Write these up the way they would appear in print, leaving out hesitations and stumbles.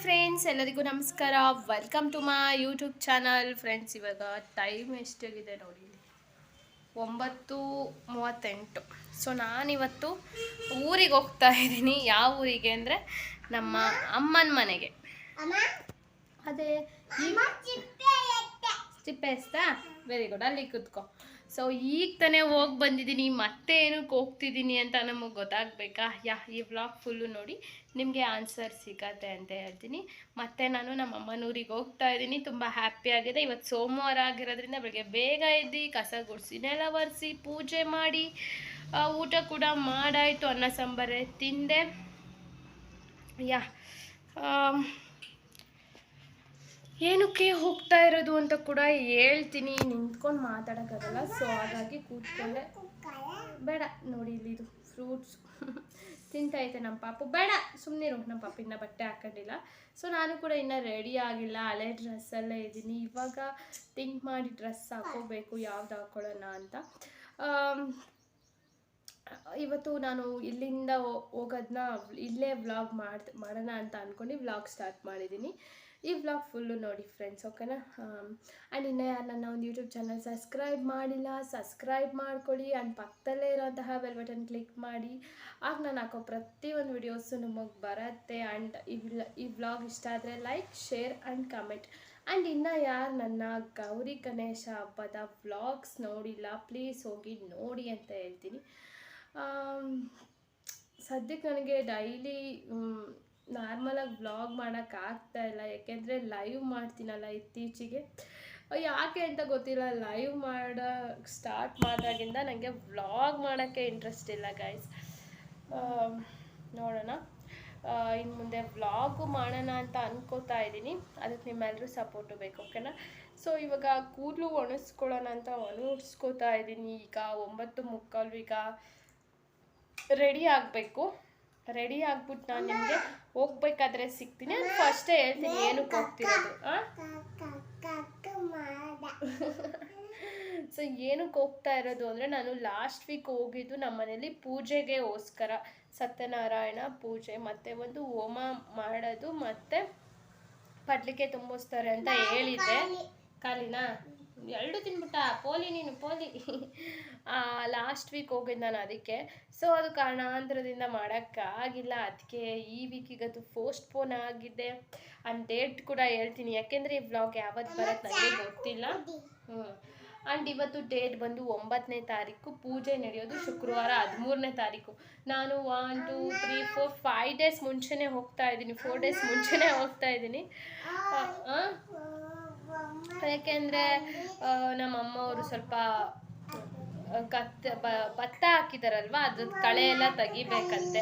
Friends, ಎಲ್ಲರಿಗೂ ನಮಸ್ಕಾರ. Welcome to my YouTube channel. Friends, ಇವಾಗ ಟೈಮ್ ಎಷ್ಟಾಗಿದೆ ನೋಡಿ, 9:38. ಸೊ ನಾನಿವತ್ತು ಊರಿಗೆ ಹೋಗ್ತಾ ಇದ್ದೀನಿ. ಯಾವ ಊರಿಗೆ ಅಂದರೆ ನಮ್ಮ ಅಮ್ಮನ ಮನೆಗೆ. ಅದೇ ಚಿಪ್ಪೆ ಎಸ್ತಾ? ವೆರಿ ಗುಡ್, ಅಲ್ಲಿ ಕೂತ್ಕೋ. ಸೊ ಈಗ ತಾನೇ ಹೋಗಿ ಬಂದಿದ್ದೀನಿ, ಮತ್ತೆ ಏನಕ್ಕೆ ಹೋಗ್ತಿದ್ದೀನಿ ಅಂತ ನಮಗೆ ಗೊತ್ತಾಗಬೇಕಾ? ಈ ವ್ಲಾಗ್ ಫುಲ್ಲು ನೋಡಿ, ನಿಮಗೆ ಆನ್ಸರ್ ಸಿಗತ್ತೆ ಅಂತ ಹೇಳ್ತೀನಿ. ಮತ್ತು ನಾನು ನಮ್ಮ ಅಮ್ಮನೂರಿಗೆ ಹೋಗ್ತಾ ಇದ್ದೀನಿ. ತುಂಬ ಹ್ಯಾಪಿಯಾಗಿದೆ. ಇವತ್ತು ಸೋಮವಾರ ಆಗಿರೋದ್ರಿಂದ ಬೆಳಗ್ಗೆ ಬೇಗ ಎದ್ದು ಕಸ ಗುಡಿಸಿ ನೆಲ ಒರೆಸಿ ಪೂಜೆ ಮಾಡಿ ಊಟ ಕೂಡ ಮಾಡಾಯಿತು. ಅನ್ನ ಸಾಂಬಾರೇ ತಿಂದೆ. ಏನಕ್ಕೆ ಹೋಗ್ತಾ ಇರೋದು ಅಂತ ಕೂಡ ಹೇಳ್ತೀನಿ. ನಿಂತ್ಕೊಂಡು ಮಾತಾಡೋಕ್ಕಾಗಲ್ಲ, ಸೊ ಹಾಗಾಗಿ ಕೂತ್ಕೊಂಡೆ. ಬೇಡ ನೋಡಿ, ಇಲ್ಲಿದು ಫ್ರೂಟ್ಸ್ ತಿಂತೈತೆ ನಮ್ಮ ಪಾಪು. ಬೇಡ ಸುಮ್ಮನಿರು, ನಮ್ಮ ಪಾಪ ಇನ್ನೂ ಬಟ್ಟೆ ಹಾಕೊಂಡಿಲ್ಲ. ಸೊ ನಾನು ಕೂಡ ಇನ್ನೂ ರೆಡಿ ಆಗಿಲ್ಲ, ಹಳೆ ಡ್ರೆಸ್ಸಲ್ಲೇ ಇದ್ದೀನಿ. ಇವಾಗ ಥಿಂಕ್ ಮಾಡಿ ಡ್ರೆಸ್ ಹಾಕೋಬೇಕು, ಯಾವ್ದು ಹಾಕೊಳ್ಳೋಣ ಅಂತ. ಇವತ್ತು ನಾನು ಇಲ್ಲಿಂದ ಹೋಗೋದನ್ನ ಇಲ್ಲೇ ವ್ಲಾಗ್ ಮಾಡೋಣ ಅಂತ ಅಂದ್ಕೊಂಡು ವ್ಲಾಗ್ ಸ್ಟಾರ್ಟ್ ಮಾಡಿದ್ದೀನಿ. ಈ ವ್ಲಾಗ್ ಫುಲ್ಲು ನೋಡಿ ಫ್ರೆಂಡ್ಸ್, ಓಕೆನಾ? ಆ್ಯಂಡ್ ಇನ್ನೂ ಯಾರು ನನ್ನ ಒಂದು ಯೂಟ್ಯೂಬ್ ಚಾನಲ್ ಸಬ್ಸ್ಕ್ರೈಬ್ ಮಾಡಿಲ್ಲ, ಸಬ್ಸ್ಕ್ರೈಬ್ ಮಾಡ್ಕೊಳ್ಳಿ. ಆ್ಯಂಡ್ ಪಕ್ಕದಲ್ಲೇ ಇರೋಂತಹ ಬೆಲ್ ಬಟನ್ ಕ್ಲಿಕ್ ಮಾಡಿ, ಆಗ ನಾನು ಹಾಕೋ ಪ್ರತಿಯೊಂದು ವಿಡಿಯೋಸು ನಿಮಗೆ ಬರುತ್ತೆ. ಆ್ಯಂಡ್ ಈ ವ್ಲಾಗ್ ಇಷ್ಟ ಆದರೆ like, share and comment. And ಇನ್ನು ಯಾರು ನನ್ನ ಗೌರಿ ಗಣೇಶ ಹಬ್ಬದ ವ್ಲಾಗ್ಸ್ ನೋಡಿಲ್ಲ, ಪ್ಲೀಸ್ ಹೋಗಿ ನೋಡಿ ಅಂತ ಹೇಳ್ತೀನಿ. ಸದ್ಯಕ್ಕೆ ನನಗೆ ಡೈಲಿ ನಾರ್ಮಲಾಗಿ ವ್ಲಾಗ್ ಮಾಡೋಕ್ಕಾಗ್ತಾಯಿಲ್ಲ, ಯಾಕೆಂದರೆ ಲೈವ್ ಮಾಡ್ತೀನಲ್ಲ ಇತ್ತೀಚೆಗೆ. ಯಾಕೆ ಅಂತ ಗೊತ್ತಿಲ್ಲ, ಲೈವ್ ಸ್ಟಾರ್ಟ್ ಮಾಡಿದಾಗಿಂದ ನನಗೆ ವ್ಲಾಗ್ ಮಾಡೋಕ್ಕೆ ಇಂಟ್ರೆಸ್ಟ್ ಇಲ್ಲ ಗೈಸ್. ನೋಡೋಣ, ಇನ್ನು ಮುಂದೆ ವ್ಲಾಗು ಮಾಡೋಣ ಅಂತ ಅನ್ಕೋತಾ ಇದ್ದೀನಿ. ಅದಕ್ಕೆ ನಿಮ್ಮೆಲ್ಲರೂ ಸಪೋರ್ಟು ಬೇಕು, ಓಕೆನಾ? ಸೊ ಇವಾಗ ಕೂದಲು ಒಣಸ್ಕೊಳ್ಳೋಣ ಅಂತ ಒಣಗಿಸ್ಕೋತಾ ಇದ್ದೀನಿ. ಈಗ 9:45. ಈಗ ರೆಡಿ ಆಗಬೇಕು. ರೆಡಿ ಆಗ್ಬಿಟ್ಟು ನಾನು ನಿಮಗೆ ಹೋಗ್ಬೇಕಾದ್ರೆ ಸಿಗ್ತೀನಿ. ನಾನು ಫಸ್ಟೇ ಹೇಳ್ತೀನಿ ಏನಕ್ಕೆ ಹೋಗ್ತಿರೋದು. ಸೊ ಏನಕ್ಕೆ ಹೋಗ್ತಾ ಇರೋದು ಅಂದರೆ, ನಾನು ಲಾಸ್ಟ್ ವೀಕ್ ಹೋಗಿದ್ದು ನಮ್ಮ ಮನೇಲಿ ಪೂಜೆಗೋಸ್ಕರ, ಸತ್ಯನಾರಾಯಣ ಪೂಜೆ ಮತ್ತು ಒಂದು ಹೋಮ ಮಾಡೋದು ಮತ್ತು ಪಡ್ಲಿಕ್ಕೆ ತುಂಬಿಸ್ತಾರೆ ಅಂತ ಹೇಳಿದ್ದೆ. ಕಾಲಿನಾ ಎರಡು ತಿನ್ಬಿಟ್ಟ ಪೋಲಿ, ನೀನು ಪೋಲಿ. ಲಾಸ್ಟ್ ವೀಕ್ ಹೋಗಿದ್ದು ನಾನು ಅದಕ್ಕೆ. ಸೊ ಅದು ಕಾರಣಾಂತರದಿಂದ ಮಾಡೋಕ್ಕಾಗಿಲ್ಲ. ಅದಕ್ಕೆ ಈ ವೀಕಿಗದು ಪೋಸ್ಟ್ಪೋನ್ ಆಗಿದೆ. ಆ್ಯಂಡ್ ಡೇಟ್ ಕೂಡ ಹೇಳ್ತೀನಿ, ಯಾಕೆಂದರೆ ಈ ವ್ಲಾಗ್ ಯಾವತ್ತು ಬರುತ್ತೆ ನನಗೆ ಗೊತ್ತಿಲ್ಲ. ಆ್ಯಂಡ್ ಇವತ್ತು ಡೇಟ್ ಬಂದು 9ನೇ ತಾರೀಕು, ಪೂಜೆ ನಡೆಯೋದು ಶುಕ್ರವಾರ 13ನೇ ತಾರೀಕು. ನಾನು 1 2 3 4 5 ಡೇಸ್ ಮುಂಚೆನೇ ಹೋಗ್ತಾ ಇದ್ದೀನಿ, 4 ಡೇಸ್ ಮುಂಚೆನೇ ಹೋಗ್ತಾ ಇದ್ದೀನಿ. ಯಾಕೆಂದರೆ ನಮ್ಮ ಅಮ್ಮವರು ಸ್ವಲ್ಪ ಭತ್ತ ಹಾಕಿದಾರಲ್ವ, ಅದ್ರದ್ದು ಕಳೆ ಎಲ್ಲ ತೆಗಿಬೇಕಂತೆ.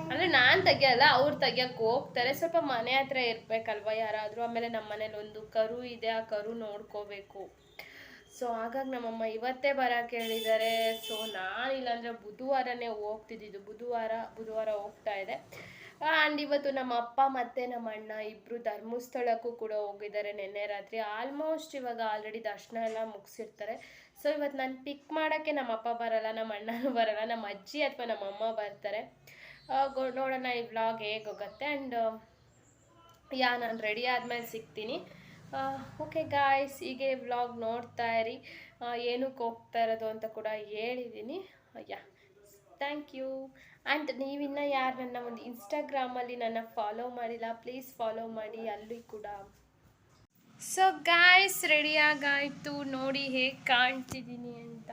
ಅಂದರೆ ನಾನು ತೆಗಿಯಲ್ಲ, ಅವ್ರು ತೆಗಿಯೋಕ್ಕೆ ಹೋಗ್ತಾರೆ. ಸ್ವಲ್ಪ ಮನೆ ಹತ್ರ ಇರಬೇಕಲ್ವ ಯಾರಾದರೂ. ಆಮೇಲೆ ನಮ್ಮ ಮನೇಲಿ ಒಂದು ಕರು ಇದೆ, ಆ ಕರು ನೋಡ್ಕೋಬೇಕು. ಸೊ ಹಾಗಾಗಿ ನಮ್ಮಮ್ಮ ಇವತ್ತೇ ಬರೋಕ್ಕೆ ಹೇಳಿದ್ದಾರೆ. ಸೊ ನಾನಿಲ್ಲಾಂದರೆ ಬುಧವಾರನೇ ಹೋಗ್ತಿದ್ದಿದ್ದು, ಬುಧವಾರ ಹೋಗ್ತಾ ಇದೆ. ಆ್ಯಂಡ್ ಇವತ್ತು ನಮ್ಮ ಅಪ್ಪ ಮತ್ತು ನಮ್ಮ ಅಣ್ಣ ಇಬ್ಬರು ಧರ್ಮಸ್ಥಳಕ್ಕೂ ಕೂಡ ಹೋಗಿದ್ದಾರೆ ನಿನ್ನೆ ರಾತ್ರಿ. ಆಲ್ಮೋಸ್ಟ್ ಇವಾಗ ಆಲ್ರೆಡಿ ದರ್ಶನ ಎಲ್ಲ ಮುಗಿಸಿರ್ತಾರೆ. ಸೊ ಇವತ್ತು ನಾನು ಪಿಕ್ ಮಾಡೋಕ್ಕೆ ನಮ್ಮ ಅಪ್ಪ ಬರೋಲ್ಲ, ನಮ್ಮ ಅಣ್ಣನೂ ಬರೋಲ್ಲ, ನಮ್ಮ ಅಜ್ಜಿ ಅಥವಾ ನಮ್ಮ ಅಮ್ಮ ಬರ್ತಾರೆ. ನೋಡೋಣ ಈ ವ್ಲಾಗ್ ಹೇಗೆ ಹೋಗುತ್ತೆ. ಆ್ಯಂಡ್ ನಾನು ರೆಡಿ ಆದಮೇಲೆ ಸಿಗ್ತೀನಿ. ಓಕೆ ಗಾಯ್ಸ್, ಹೀಗೆ ವ್ಲಾಗ್ ನೋಡ್ತಾ ಇರಿ. ಏನಕ್ಕೆ ಹೋಗ್ತಾ ಇರೋದು ಅಂತ ಕೂಡ ಹೇಳಿದ್ದೀನಿ. Thank you. ಆ್ಯಂಡ್ ನೀವಿನ್ನ ಯಾರು ನನ್ನ ಒಂದು ಇನ್ಸ್ಟಾಗ್ರಾಮಲ್ಲಿ ನನ್ನ ಫಾಲೋ ಮಾಡಿಲ್ಲ, ಪ್ಲೀಸ್ ಫಾಲೋ ಮಾಡಿ ಅಲ್ಲಿ ಕೂಡ. ಸೊ ಗಾಯ್ಸ್, ರೆಡಿಯಾಗಾಯಿತು. ನೋಡಿ ಹೇಗೆ ಕಾಣ್ತಿದ್ದೀನಿ ಅಂತ,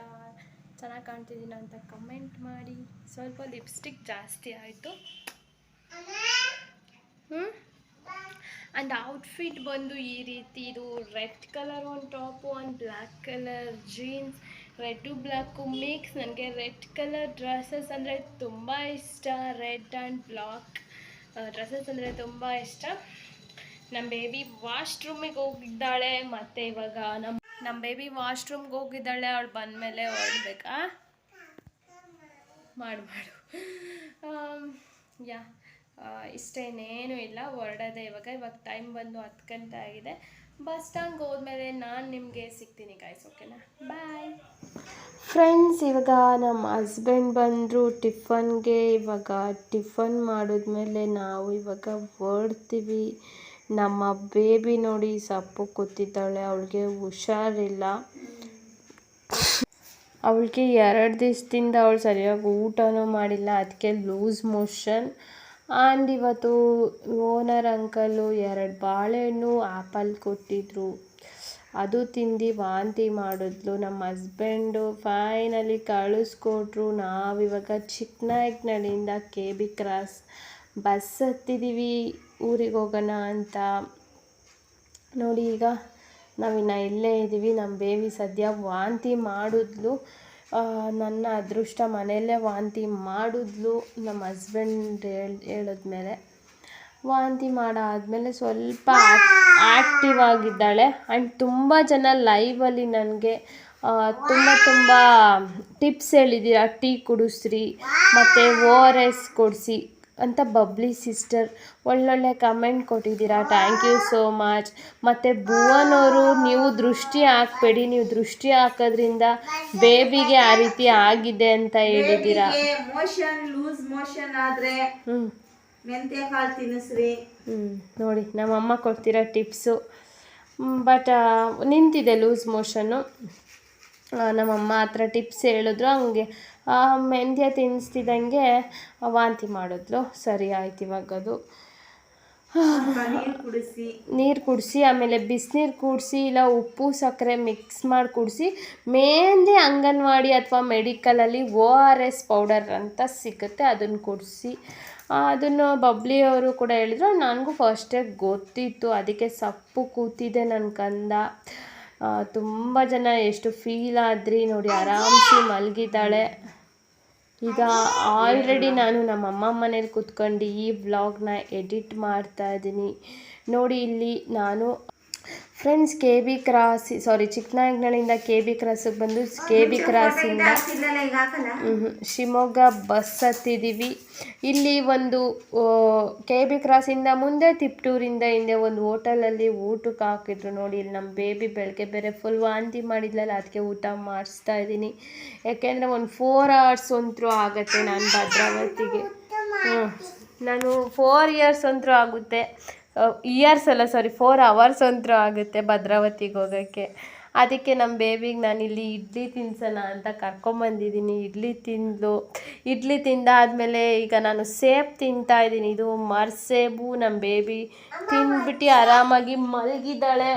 ಚೆನ್ನಾಗಿ ಕಾಣ್ತಿದ್ದೀನಿ ಅಂತ ಕಮೆಂಟ್ ಮಾಡಿ. ಸ್ವಲ್ಪ ಲಿಪ್ಸ್ಟಿಕ್ ಜಾಸ್ತಿ ಆಯಿತು. ಆ್ಯಂಡ್ ಔಟ್ಫಿಟ್ ಬಂದು ಈ ರೀತಿ, ಇದು ರೆಡ್ ಕಲರ್ ಒಂದು ಟಾಪು, ಒಂದು black colour jeans, red black mix. ನನಗೆ ರೆಡ್ ಕಲರ್ ಡ್ರೆಸ್ಸಸ್ ಅಂದರೆ ತುಂಬ ಇಷ್ಟ. ರೆಡ್ ಆ್ಯಂಡ್ ಬ್ಲ್ಯಾಕ್ ಡ್ರೆಸ್ಸಸ್ ಅಂದರೆ ತುಂಬ ಇಷ್ಟ. ನಮ್ಮ ಬೇಬಿ ವಾಶ್ರೂಮಿಗೆ ಹೋಗಿದ್ದಾಳೆ, ಮತ್ತು ಇವಾಗ ನಮ್ಮ ಬೇಬಿ ವಾಶ್ರೂಮ್ಗೆ ಹೋಗಿದ್ದಾಳೆ. ಅವಳು ಬಂದಮೇಲೆ ಹೊರಡ್ಬೇಕಾ? ಮಾಡು ಇಷ್ಟೇನೇನು ಇಲ್ಲ, ಹೊರಡೋದೆ ಇವಾಗ ಟೈಮ್ ಬಂದು 10 ಗಂಟೆ ಆಗಿದೆ. ಬಸ್ ಸ್ಟ್ಯಾಂಡ್ಗೆ ಹೋದ್ಮೇಲೆ ನಾನು ನಿಮಗೆ ಸಿಗ್ತೀನಿ ಗಾಯ್ಸ್, ಓಕೆನಾ? Bye friends. ಇವಾಗ ನಮ್ಮ ಹಸ್ಬೆಂಡ್ ಬಂದರು ಟಿಫನ್ಗೆ. ಇವಾಗ ಟಿಫನ್ ಮಾಡಿದ್ಮೇಲೆ ನಾವು ಇವಾಗ ಹೊರಡ್ತೀವಿ. ನಮ್ಮ ಬೇಬಿ ನೋಡಿ ಸಪ್ಪು ಕೂತಿದ್ದಾಳೆ, ಅವಳಿಗೆ ಹುಷಾರಿಲ್ಲ. ಅವಳಿಗೆ 2 ದಿವಸದಿಂದ ಅವಳು ಸರಿಯಾಗಿ ಊಟನೂ ಮಾಡಿಲ್ಲ, ಅದಕ್ಕೆ ಲೂಸ್ ಮೋಷನ್. ಆ್ಯಂಡ್ ಇವತ್ತು ಓನರ್ ಅಂಕಲು 2 ಬಾಳೆಹಣ್ಣು ಆ್ಯಪಲ್ ಕೊಟ್ಟಿದ್ರು, ಅದು ತಿಂದು ವಾಂತಿ ಮಾಡಿದ್ಲು. ನಮ್ಮ ಹಸ್ಬೆಂಡು ಫೈನಲಿ ಕಳಿಸ್ಕೊಟ್ರು. ನಾವಿವಾಗ ಚಿಕ್ಕನಾಯಕನಹಳ್ಳಿಯಿಂದ KB ಕ್ರಾಸ್ ಬಸ್ ಹತ್ತಿದ್ದೀವಿ ಊರಿಗೆ ಹೋಗೋಣ ಅಂತ. ನೋಡಿ ಈಗ ನಾವಿನ್ನು ಇಲ್ಲೇ ಇದ್ದೀವಿ. ನಮ್ಮ ಬೇಬಿ ಸದ್ಯ ವಾಂತಿ ಮಾಡಿದ್ಲು. ನನ್ನ ಅದೃಷ್ಟ ಮನೆಯಲ್ಲೇ ವಾಂತಿ ಮಾಡಿದ್ಲು. ನಮ್ಮ ಹಸ್ಬೆಂಡ್ ಹೇಳಿದ್ಮೇಲೆ ವಾಂತಿ ಮಾಡಾದಮೇಲೆ ಸ್ವಲ್ಪ ಆ್ಯಕ್ಟಿವ್ ಆಗಿದ್ದಾಳೆ. ಆ್ಯಂಡ್ ತುಂಬ ಜನ ಲೈವಲ್ಲಿ ನನಗೆ ತುಂಬ ಟಿಪ್ಸ್ ಹೇಳಿದ್ದೀರಾ. ಟೀ ಕುಡಿಸ್ರಿ ಮತ್ತು ORS ಕೊಡಿಸಿ ಅಂತ ಬಬ್ಲಿ ಸಿಸ್ಟರ್ ಒಳ್ಳೊಳ್ಳೆ ಕಮೆಂಟ್ ಕೊಟ್ಟಿದ್ದೀರಾ. Thank you so much. ಮತ್ತು ಭುವನ್ ಅವರು, ನೀವು ದೃಷ್ಟಿ ಹಾಕಬೇಡಿ, ನೀವು ದೃಷ್ಟಿ ಹಾಕೋದ್ರಿಂದ ಬೇಬಿಗೆ ಆ ರೀತಿ ಆಗಿದೆ ಅಂತ ಹೇಳಿದ್ದೀರಾ. ಲೂಸ್ ಮೋಷನ್ ಆದರೆ ಮೆಂತ್ಯ ಕಾಳು ತಿನ್ನಿಸ್ರಿ. ನೋಡಿ ನಮ್ಮಮ್ಮ ಕೊಡ್ತಿರೋ ಟಿಪ್ಸು. ಬಟ್ ನಿಂತಿದೆ ಲೂಸ್ ಮೋಷನ್ನು. ನಮ್ಮಮ್ಮ ಹತ್ರ ಟಿಪ್ಸ್ ಹೇಳಿದ್ರು, ಹಂಗೆ ಮೆಂತ್ಯ ತಿನ್ನಿಸ್ತಿದ್ದಂಗೆ ವಾಂತಿ ಮಾಡಿದ್ಲು. ಸರಿ ಆಯ್ತು ಇವಾಗದು. ನೀರು ಕುಡಿಸಿ, ಆಮೇಲೆ ಬಿಸಿನೀರು ಕುಡಿಸಿ, ಇಲ್ಲ ಉಪ್ಪು ಸಕ್ಕರೆ ಮಿಕ್ಸ್ ಮಾಡಿ ಕುಡಿಸಿ. ಮೇನ್ಲಿ ಅಂಗನವಾಡಿ ಅಥವಾ ಮೆಡಿಕಲಲ್ಲಿ ORS ಪೌಡರ್ ಅಂತ ಸಿಗುತ್ತೆ, ಅದನ್ನು ಕುಡಿಸಿ. ಅದನ್ನು ಬಬ್ಲಿಯವರು ಕೂಡ ಹೇಳಿದ್ರು, ನನಗೂ ಫಸ್ಟೇ ಗೊತ್ತಿತ್ತು. ಅದಕ್ಕೆ ಸಪ್ಪು ಕೂತಿದೆ ನನ್ನ ಕಂದ. ತುಂಬ ಜನ ಎಷ್ಟು ಫೀಲ್ ಆದ್ರಿ ನೋಡಿ, ಆರಾಮ್ಸಿ ಮಲಗಿದ್ದಾಳೆ. ಈಗ ಆಲ್ರೆಡಿ ನಾನು ನಮ್ಮಮ್ಮ ಮನೇಲಿ ಕೂತ್ಕೊಂಡು ಈ ವ್ಲಾಗ್ನ ಎಡಿಟ್ ಮಾಡ್ತಾ ಇದ್ದೀನಿ ನೋಡಿ. ಇಲ್ಲಿ ನಾನು ಫ್ರೆಂಡ್ಸ್ ಚಿಕ್ಕನಾಯಕನಹಳ್ಳಿಯಿಂದ KB ಕ್ರಾಸಿಗೆ ಬಂದು KB ಕ್ರಾಸಿಂದ ಶಿವಮೊಗ್ಗ ಬಸ್ ಹತ್ತಿದ್ದೀವಿ. ಇಲ್ಲಿ ಒಂದು KB ಕ್ರಾಸಿಂದ ಮುಂದೆ ತಿಪ್ಟೂರಿಂದ ಹಿಂದೆ ಒಂದು ಹೋಟೆಲಲ್ಲಿ ಊಟಕ್ಕೆ ಹಾಕಿದ್ರು ನೋಡಿ. ಇಲ್ಲಿ ನಮ್ಮ ಬೇಬಿ ಬೆಳಗ್ಗೆ ಬೇರೆ ಫುಲ್ ವಾಂತಿ ಮಾಡಿದ್ಲಲ್ಲ, ಅದಕ್ಕೆ ಊಟ ಮಾಡಿಸ್ತಾ ಇದ್ದೀನಿ. ಯಾಕೆಂದರೆ ಒಂದು 4 hours ಅಂತೂ ಆಗುತ್ತೆ ನಾನು ಭದ್ರಾವತಿಗೆ. ನಾನು 4 years ಅಂತೂ ಆಗುತ್ತೆ, 4 hours ಅಂತೂ ಆಗುತ್ತೆ ಭದ್ರಾವತಿಗೆ ಹೋಗೋಕ್ಕೆ. ಅದಕ್ಕೆ ನಮ್ಮ ಬೇಬಿಗೆ ನಾನು ಇಲ್ಲಿ ಇಡ್ಲಿ ತಿನ್ಸೋಣ ಅಂತ ಕರ್ಕೊಂಬಂದಿದ್ದೀನಿ. ಇಡ್ಲಿ ತಿಂದಾದ್ಮೇಲೆ ಈಗ ನಾನು ಸೇಬ್ ತಿಂತಾಯಿದ್ದೀನಿ. ಇದು ಮರ್ಸೇಬು. ನಮ್ಮ ಬೇಬಿ ತಿಂದ್ಬಿಟ್ಟು ಆರಾಮಾಗಿ ಮಲಗಿದ್ದಾಳೆ.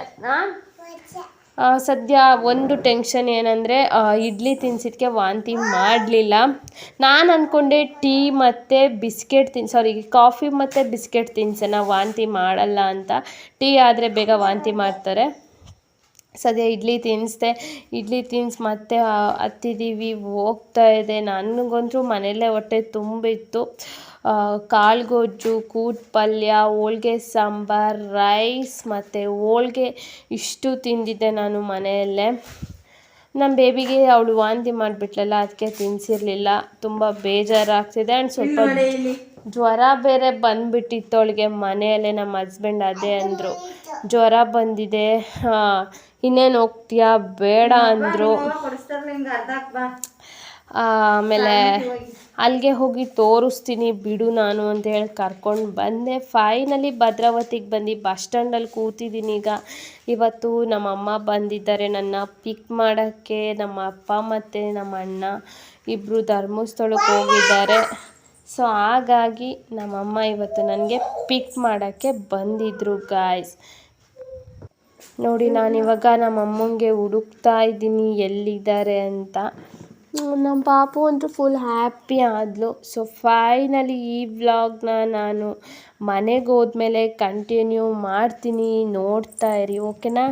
ಸದ್ಯ ಒಂದು ಟೆನ್ಷನ್ ಏನಂದರೆ ಇಡ್ಲಿ ತಿನ್ಸಿದ್ದಕ್ಕೆ ವಾಂತಿ ಮಾಡಲಿಲ್ಲ. ನಾನು ಅಂದ್ಕೊಂಡೆ ಟೀ ಮತ್ತು ಕಾಫಿ ಮತ್ತು ಬಿಸ್ಕೆಟ್ ತಿನ್ಸೋಣ, ವಾಂತಿ ಮಾಡಲ್ಲ ಅಂತ. ಟೀ ಆದರೆ ಬೇಗ ವಾಂತಿ ಮಾಡ್ತಾರೆ. ಸದ್ಯ ಇಡ್ಲಿ ತಿನ್ನಿಸಿ ಮತ್ತೆ ಹತ್ತಿದ್ದೀವಿ, ಹೋಗ್ತಾ ಇದೆ. ನನಗಂತೂ ಮನೆಯಲ್ಲೇ ಹೊಟ್ಟೆ ತುಂಬಿತ್ತು. ಕಾಳುಗೊಜ್ಜು, ಕೂಟ್ ಪಲ್ಯ, ಹೋಳ್ಗೆ ಸಾಂಬಾರು, ರೈಸ್ ಮತ್ತು ಹೋಳ್ಗೆ ಇಷ್ಟು ತಿಂದಿದ್ದೆ ನಾನು ಮನೆಯಲ್ಲೇ. ನಮ್ಮ ಬೇಬಿಗೆ ಅವಳು ವಾಂತಿ ಮಾಡಿಬಿಟ್ಲಲ್ಲ, ಅದಕ್ಕೆ ತಿನ್ನಿಸಿರಲಿಲ್ಲ. ತುಂಬ ಬೇಜಾರಾಗ್ತಿದೆ. ಆ್ಯಂಡ್ ಸ್ವಲ್ಪ ಜ್ವರ ಬೇರೆ ಬಂದುಬಿಟ್ಟಿತ್ತು ಅವಳಿಗೆ ಮನೆಯಲ್ಲೇ. ನಮ್ಮ ಹಸ್ಬೆಂಡ್ ಅದೇ ಅಂದರು, ಜ್ವರ ಬಂದಿದೆ, ಇನ್ನೇನು ಹೋಗ್ತೀಯಾ ಬೇಡ ಅಂದರು. ಆಮೇಲೆ ಅಲ್ಲಿಗೆ ಹೋಗಿ ತೋರಿಸ್ತೀನಿ ಬಿಡು ನಾನು ಅಂತ ಹೇಳಿ ಕರ್ಕೊಂಡು ಬಂದೆ. ಫೈನಲಿ ಭದ್ರಾವತಿಗೆ ಬಂದು ಬಸ್ ಸ್ಟ್ಯಾಂಡಲ್ಲಿ ಕೂತಿದ್ದೀನಿ ಈಗ. ಇವತ್ತು ನಮ್ಮಮ್ಮ ಬಂದಿದ್ದಾರೆ ನನ್ನ ಪಿಕ್ ಮಾಡೋಕ್ಕೆ. ನಮ್ಮ ಅಪ್ಪ ಮತ್ತು ನಮ್ಮ ಅಣ್ಣ ಇಬ್ಬರು ಧರ್ಮಸ್ಥಳಕ್ಕೆ ಹೋಗಿದ್ದಾರೆ. ಸೊ ಹಾಗಾಗಿ ನಮ್ಮಮ್ಮ ಇವತ್ತು ನನಗೆ ಪಿಕ್ ಮಾಡೋಕ್ಕೆ ಬಂದಿದ್ದರು ಗಾಯ್ಸ್. ನೋಡಿ ನಾನಿವಾಗ ನಮ್ಮಮ್ಮಂಗೆ ಹುಡುಕ್ತಾ ಇದ್ದೀನಿ ಎಲ್ಲಿದ್ದಾರೆ ಅಂತ. ನಮ್ಮ ಪಾಪು ಅಂತೂ ಫುಲ್ ಹ್ಯಾಪಿ ಆದಳು. ಸೊ ಫೈನಲಿ ಈ ವ್ಲಾಗ್ನ ನಾನು ಮನೆಗೆ ಹೋದ್ಮೇಲೆ ಕಂಟಿನ್ಯೂ ಮಾಡ್ತೀನಿ, ನೋಡ್ತಾ ಇರಿ, ಓಕೆನಾ?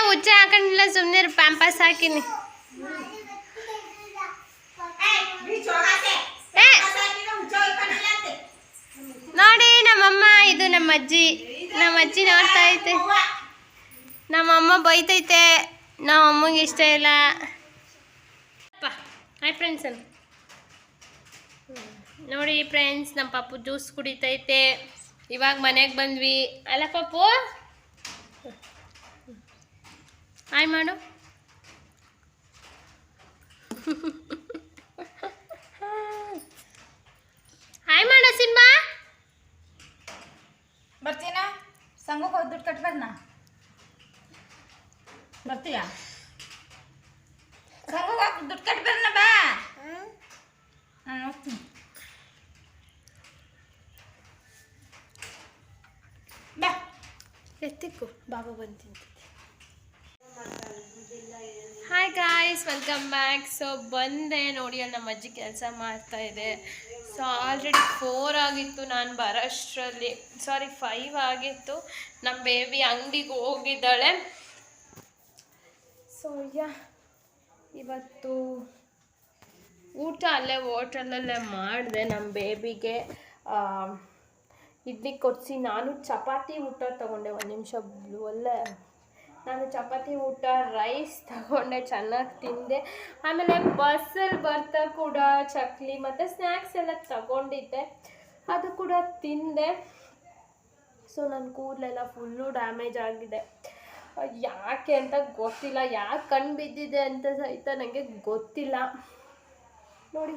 ಹುಚ್ಚ ಹಾಕೊಂಡಿಲ್ಲ, ಸುಮ್ಮನೆ ಪ್ಯಾಂಪಸ್ ಹಾಕಿನಿ. ನೋಡಿ ನಮ್ಮಮ್ಮ, ಇದು ನಮ್ಮ ಅಜ್ಜಿ ನೋಡ್ತಾ ಐತೆ. ನಮ್ಮಮ್ಮ ಬೈತೈತೆ, ನಮ್ಮ ಅಮ್ಮಗೆ ಇಷ್ಟ ಇಲ್ಲ. ಹಾಯ್ ಫ್ರೆಂಡ್ಸ್ ನೋಡಿ ಫ್ರೆಂಡ್ಸ್, ನಮ್ಮ ಪಾಪು ಜ್ಯೂಸ್ ಕುಡಿತೈತೆ. ಇವಾಗ ಮನೆಗೆ ಬಂದ್ವಿ ಅಲ್ಲ ಪಾಪು? ಹಾಯ್ ಮಾಡು. ಹಾಯ್ ಮಾಡು ಸಿನಿಮಾ. ಬರ್ತೀನ ಸಂಘಕ್ಕೆ ಹೋಗಿ ದುಡ್ಡು ಕಟ್ಬಾರ್ದಾ? ಬರ್ತೀಯಾ? ಸಂಘಕ್ಕೆ ಹೋಗಿ ದುಡ್ಡು ಕಟ್ಬಾರ್ದ ಬಾ. ನಾನು ಹೋಗ್ತೀನಿ. ಬಾ ಎತ್ತಿಕ್ಕು, ಬಾಬಾ ಬಂದು hi guys, welcome back. So ಬಂದೆ ನೋಡಿ, ಅಲ್ಲಿ ನಮ್ಮ ಅಜ್ಜಿ ಕೆಲಸ ಮಾಡ್ತಾ ಇದೆ. ಸೊ ಆಲ್ರೆಡಿ 4 ಆಗಿತ್ತು ನಾನು ಬರೋಷ್ಟರಲ್ಲಿ, ಸಾರಿ 5 ಆಗಿತ್ತು. ನಮ್ಮ ಬೇಬಿ ಅಂಗಡಿಗೆ ಹೋಗಿದ್ದಾಳೆ. ಸೊ ಇವತ್ತು ಊಟ ಅಲ್ಲೇ ಹೋಟೆಲಲ್ಲೇ ಮಾಡಿದೆ. ನಮ್ಮ ಬೇಬಿಗೆ ಇಡ್ಲಿ ಕೊಡಿಸಿ ನಾನು ಚಪಾತಿ ಊಟ ತೊಗೊಂಡೆ. ಒಂದು ನಿಮಿಷ ಅಲ್ಲೇ ನಾನು ಚಪಾತಿ ಊಟ ರೈಸ್ ತಗೊಂಡೆ, ಚೆನ್ನಾಗಿ ತಿಂದೆ. ಆಮೇಲೆ ಬಸ್ಸಲ್ಲಿ ಬರ್ತಾ ಕೂಡ ಚಕ್ಲಿ ಮತ್ತು ಸ್ನ್ಯಾಕ್ಸ್ ಎಲ್ಲ ತಗೊಂಡಿದ್ದೆ, ಅದು ಕೂಡ ತಿಂದೆ. ಸೊ ನನ್ನ ಕೂದಲೆಲ್ಲ ಫುಲ್ಲು ಡ್ಯಾಮೇಜ್ ಆಗಿದೆ. ಯಾಕೆ ಅಂತ ಗೊತ್ತಿಲ್ಲ, ಯಾಕೆ ಕಣ್ಣು ಬಿದ್ದಿದೆ ಅಂತ ಸಹಿತ ನನಗೆ ಗೊತ್ತಿಲ್ಲ. ನೋಡಿ,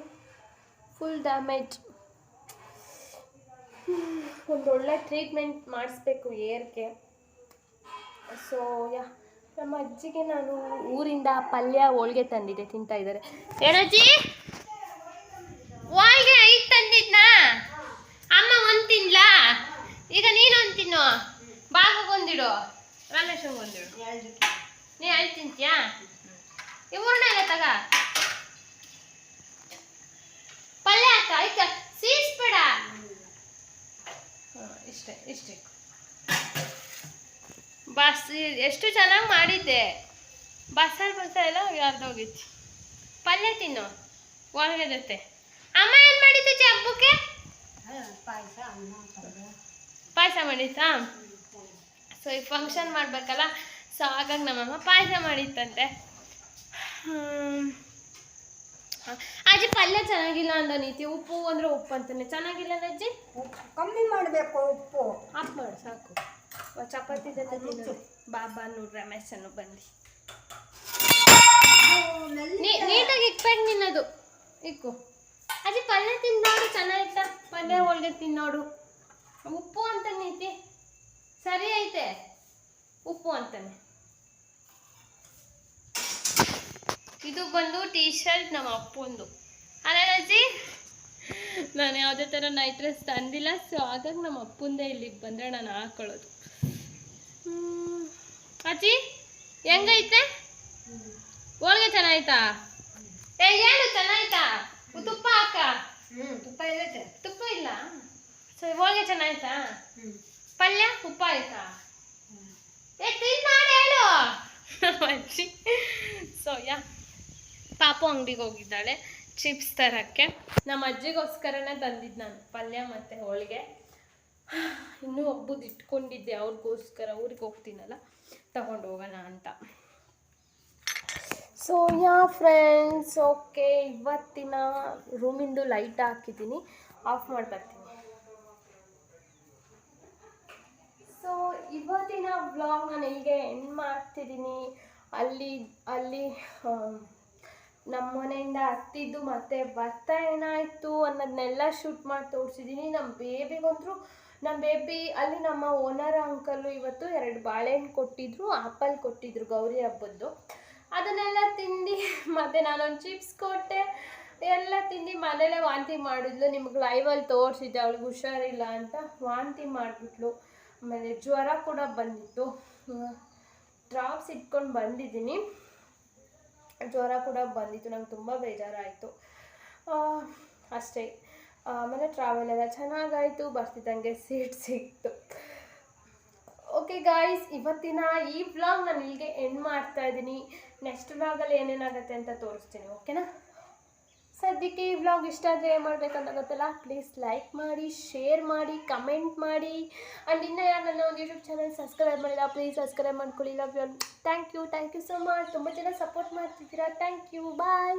ಫುಲ್ ಡ್ಯಾಮೇಜ್. ಒಂದೊಳ್ಳೆ ಟ್ರೀಟ್ಮೆಂಟ್ ಮಾಡಿಸ್ಬೇಕು ಏರ್ಗೆ. ಸೊ ನಮ್ಮ ಅಜ್ಜಿಗೆ ನಾನು ಊರಿಂದ ಪಲ್ಯ ಹೋಳ್ಗೆ ತಂದಿದ್ದೆ, ತಿಂತಾ ಇದ್ದಾರೆ. ಏನಜ್ಜಿ, ಹೋಳ್ಗೆ 5 ತಂದಿದ್ನಾ? ಅಮ್ಮ ಒಂದು ತಿನ್ಲಾ? ಈಗ ನೀನು ಒಂದು ತಿನ್ನು, ಬಾಬುಗೊಂದಿಡು, ರಮೇಶಂಗೊಂದಿಡು. ನೀ 5 ತಿಂತೀಯಾ? ಇವ್ರನ್ನ ಇಲ್ಲ ತಗ, ಪಲ್ಯ ಹಾಕ, ಆಯ್ತ ಸೀಸ್ಬೇಡ. ಇಷ್ಟೇ ಬಸ್. ಎಷ್ಟು ಚೆನ್ನಾಗಿ ಮಾಡಿದ್ದೆ, ಬಸ್ಸಲ್ಲಿ ಎಲ್ಲ ಯಾರ್ದೋಗಿತ್ತು. ಪಲ್ಯ ತಿನ್ನು ಹೋಳಿಗೆ ಜೊತೆ. ಅಮ್ಮ ಏನು ಮಾಡಿದ್ದೆ ಹಬ್ಬಕ್ಕೆ? ಪಾಯಸ ಮಾಡಿತ್ತಾ? ಸೊ ಈಗ ಫಂಕ್ಷನ್ ಮಾಡಬೇಕಲ್ಲ, ಸೊ ಹಾಗಾಗಿ ನಮ್ಮಮ್ಮ ಪಾಯಸ ಮಾಡಿತ್ತಂತೆ. ಅಜ್ಜಿ ಪಲ್ಯ ಚೆನ್ನಾಗಿಲ್ಲ ಅಂದ ನೀತಿ. ಉಪ್ಪು ಅಂದರೆ ಉಪ್ಪು ಅಂತಾನೆ. ಚೆನ್ನಾಗಿಲ್ಲ ಅಜ್ಜಿ, ಕಮ್ಮಿ ಮಾಡಬೇಕು ಉಪ್ಪು. ಆಫ್ ಮಾಡು ಸಾಕು. ಚಪಾತಿ ಜೊತೆ ತಿನ್ನೋದು. ಬಾಬಾ ನೋಡ್ರಿ, ರಮೇಶನ್ನು ಬಂದು ನೀಟಾಗಿ ಇಕ್ಬೇಕು ನಿನ್ನದು. ಇಕ್ಕು ಅಜ್ಜಿ, ಪಲ್ಯ ತಿನ್ನೋಡು ಚೆನ್ನಾಗಿತ್ತ? ಪಲ್ಯ ಹೋಳ್ಗೆ ತಿನ್ನೋಡು. ಉಪ್ಪು ಅಂತ ನೀತಿ ಸರಿ ಐತೆ, ಉಪ್ಪು ಅಂತಾನೆ. ಇದು ಬಂದು ಟೀ ಶರ್ಟ್ ನಮ್ಮ ಅಪ್ಪಂದು ಅಲ್ಲ ಅಜ್ಜಿ? ನಾನು ಯಾವುದೇ ಥರ ನೈಟ್ ಡ್ರೆಸ್ ತಂದಿಲ್ಲ. ಸೊ ಹಾಗಾಗಿ ನಮ್ಮ ಅಪ್ಪಂದೇ ಇಲ್ಲಿಗೆ ಬಂದರೆ ನಾನು ಹಾಕೊಳ್ಳೋದು. ಅಜ್ಜಿ ಹೆಂಗೈತೆ ಹೋಳ್ಗೆ? ಚೆನ್ನಾಯ್ತಾ? ಹೇಳು, ಚೆನ್ನಾಯ್ತಾ? ತುಪ್ಪ ಹಾಕ. ತುಪ್ಪ ಇಲ್ಲೈತೆ? ತುಪ್ಪ ಇಲ್ಲ. ಸೊ ಹೋಳ್ಗೆ ಚೆನ್ನಾಯ್ತಾ? ಪಲ್ಯ ಉಪ್ಪ ಆಯ್ತಾ? ತಿನ್ನಾಡು ಹೇಳು ಅಜ್ಜಿ. ಸೊ ಪಾಪು ಅಂಗಡಿಗೆ ಹೋಗಿದ್ದಾಳೆ ಚಿಪ್ಸ್ ತರಕ್ಕೆ. ನಮ್ಮ ಅಜ್ಜಿಗೋಸ್ಕರನೇ ತಂದಿದ್ದು ನಾನು ಪಲ್ಯ ಮತ್ತು ಹೋಳಿಗೆ. ಇನ್ನೂ ಹಬ್ಬದ ಇಟ್ಕೊಂಡಿದ್ದೆ ಅವ್ರಿಗೋಸ್ಕರ, ಊರಿಗೆ ಹೋಗ್ತೀನಲ್ಲ ತಗೊಂಡು ಹೋಗೋಣ ಅಂತ. ಸೊ ಫ್ರೆಂಡ್ಸ್, ಓಕೆ, ಇವತ್ತಿನ ರೂಮಿಂದು ಲೈಟ್ ಹಾಕಿದ್ದೀನಿ, ಆಫ್ ಮಾಡಿ ಬರ್ತೀನಿ. ಸೊ ಇವತ್ತಿನ ವ್ಲಾಗ್ ನಾನು ಇಲ್ಲಿಗೆ ಎಂಡ್ ಮಾಡ್ತಿದ್ದೀನಿ. ಅಲ್ಲಿ ನಮ್ಮ ಮನೆಯಿಂದ ಹತ್ತಿದ್ದು ಮತ್ತು ಭತ್ತ ಏನಾಯಿತು ಅನ್ನೋದನ್ನೆಲ್ಲ ಶೂಟ್ ಮಾಡಿ ತೋರಿಸಿದ್ದೀನಿ. ನಮ್ಮ ಬೇಬಿ ಅಲ್ಲಿ ನಮ್ಮ ಓನರ್ ಅಂಕಲು ಇವತ್ತು 2 ಬಾಳೆಹಣ್ಣು ಕೊಟ್ಟಿದ್ರು, ಆಪಲ್ ಕೊಟ್ಟಿದ್ರು ಗೌರಿ ಹಬ್ಬದ್ದು. ಅದನ್ನೆಲ್ಲ ತಿಂದು ಮತ್ತು ನಾನೊಂದು ಚಿಪ್ಸ್ ಕೊಟ್ಟೆ, ಎಲ್ಲ ತಿಂದು ಮನೇಲೇ ವಾಂತಿ ಮಾಡಿದ್ಲು. ನಿಮ್ಗೆ ಲೈವಲ್ಲಿ ತೋರಿಸಿದ್ದೆ, ಅವಳಿಗೆ ಹುಷಾರಿಲ್ಲ ಅಂತ ವಾಂತಿ ಮಾಡಿಬಿಟ್ಲು. ಆಮೇಲೆ ಜ್ವರ ಕೂಡ ಬಂದಿತ್ತು. ಡ್ರಾಪ್ಸ್ ಇಟ್ಕೊಂಡು ಬಂದಿದ್ದೀನಿ, ಜ್ವರ ಕೂಡ ಬಂದಿತ್ತು. ನಂಗೆ ತುಂಬ ಬೇಜಾರಾಯಿತು ಅಷ್ಟೇ. ಆಮೇಲೆ ಟ್ರಾವೆಲ್ ಎಲ್ಲ ಚೆನ್ನಾಗಾಯಿತು, ಬರ್ತಿದ್ದಂಗೆ ಸೀಟ್ ಸಿಕ್ತು. ಓಕೆ ಗಾಯ್ಸ್, ಇವತ್ತಿನ ಈ ವ್ಲಾಗ್ ನಾನು ಇಲ್ಲಿಗೆ ಎಂಡ್ ಮಾಡ್ತಾ ಇದ್ದೀನಿ. ನೆಕ್ಸ್ಟ್ ವ್ಲಾಗಲ್ಲಿ ಏನೇನಾಗುತ್ತೆ ಅಂತ ತೋರಿಸ್ತೀನಿ, ಓಕೆನಾ? ಸದ್ಯಕ್ಕೆ ಈ ವ್ಲಾಗ್ ಇಷ್ಟ ಆದರೆ ಏನು ಮಾಡಬೇಕಂತ ಗೊತ್ತಲ್ಲ, ಪ್ಲೀಸ್ ಲೈಕ್ ಮಾಡಿ, ಶೇರ್ ಮಾಡಿ, ಕಮೆಂಟ್ ಮಾಡಿ. ಆ್ಯಂಡ್ ಇನ್ನೂ ಯಾರು ನನ್ನ ಒಂದು ಯೂಟ್ಯೂಬ್ ಚಾನಲ್ ಸಬ್ಸ್ಕ್ರೈಬ್ ಮಾಡಿಲ್ಲ, ಪ್ಲೀಸ್ ಸಬ್ಸ್ಕ್ರೈಬ್ ಮಾಡ್ಕೊಳ್ಳಿ. Love you, thank you so much. ತುಂಬ ಜನ ಸಪೋರ್ಟ್ ಮಾಡ್ತಿದ್ದೀರಾ, ಥ್ಯಾಂಕ್ ಯು, ಬಾಯ್.